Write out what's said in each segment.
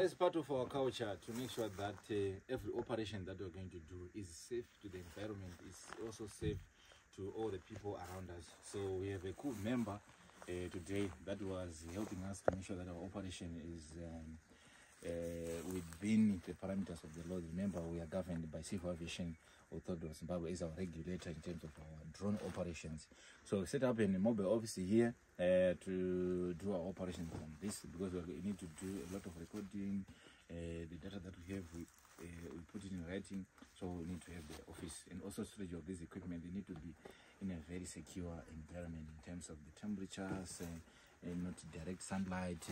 As part of our culture, to make sure that every operation that we're going to do is safe to the environment, is also safe to all the people around us. So we have a cool member today that was helping us to make sure that our operation is within the parameters of the law. Remember, we are governed by Civil Aviation Authority of Zimbabwe as our regulator in terms of our drone operations. So we set up a mobile office here to do our operations on this, because we need to do a lot of recording. The data that we have, we put it in writing, so we need to have the office. And also storage of this equipment, they need to be in a very secure environment in terms of the temperatures and not direct sunlight,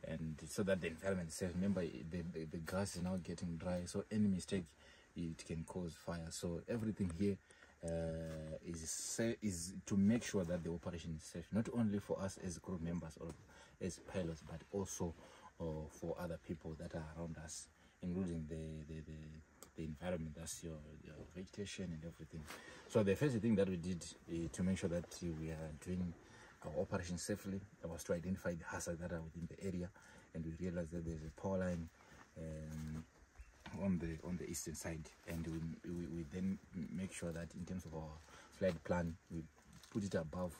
and so that the environment is safe. Remember, the grass is now getting dry, so any mistake it can cause fire. So everything here is to make sure that the operation is safe, not only for us as crew members or as pilots, but also for other people that are around us, including the environment. That's your vegetation and everything. So the first thing that we did to make sure that we are doing our operation safely was to identify the hazards that are within the area, and we realized that there's a power line on the eastern side, and we then make sure that in terms of our flight plan, we put it above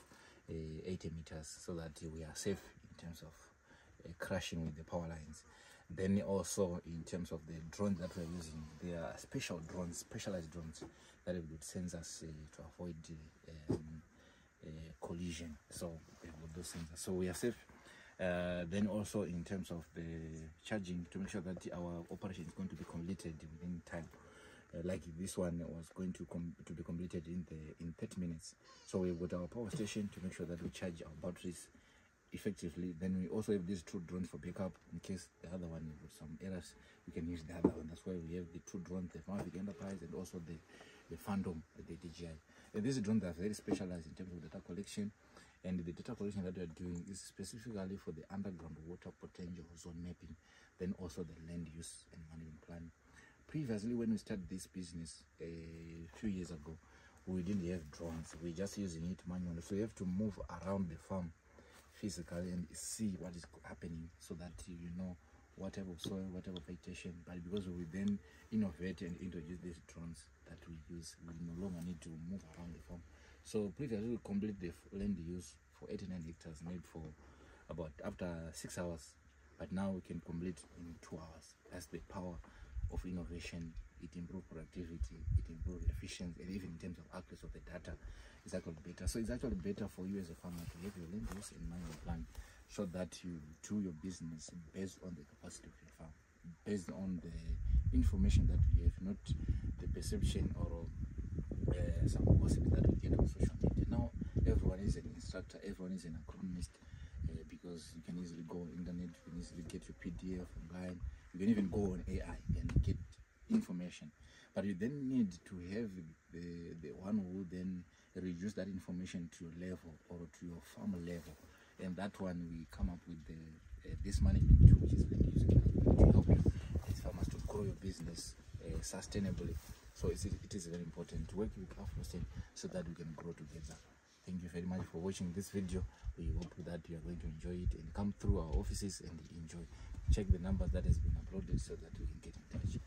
80 meters so that we are safe in terms of crashing with the power lines. Then also in terms of the drones that we're using, there are special drones, specialized drones that have got sensors to avoid collision. So with those sensors, so we are safe. Then also in terms of the charging, to make sure that our operation is going to be completed within time. Like this one was going to be completed in 30 minutes. So we've got our power station to make sure that we charge our batteries effectively. Then we also have these two drones for backup in case the other one with some errors, we can use the other one. That's why we have the two drones, the Mavic Enterprise and also the Phantom, the DJI. And these drones are very specialized in terms of data collection, and the data collection that we are doing is specifically for the underground water potential zone mapping, then also the land use and management plan. Previously, when we started this business a few years ago, we didn't have drones. We're just using it manually. So you have to move around the farm physically and see what is happening, so that you know whatever soil, whatever vegetation. But because we then innovate and introduce these drones that we use, we no longer need to move around the farm. So previously we complete the land use for 89 hectares made for about after 6 hours, but now we can complete in 2 hours. That's the power of innovation. It improves productivity, it improves efficiency, and even in terms of accuracy of the data, it's actually better. So it's actually better for you as a farmer to have your land use and management plan, so that you do your business based on the capacity of your farm, based on the information that we have, not the perception or some gossip that we get on social media. Now everyone is an instructor, everyone is an agronomist, because you can easily go on internet, you can easily get your PDF online, you can even go on AI and get information. But you then need to have the one who then reduce that information to your level or to your farm level, and that one we come up with this management tool, which is land use management, to help you as farmers to grow your business sustainably. So it is very important to work with AfroState so that we can grow together. Thank you very much for watching this video. We hope that you are going to enjoy it and come through our offices and enjoy. Check the numbers that has been uploaded so that we can get in touch.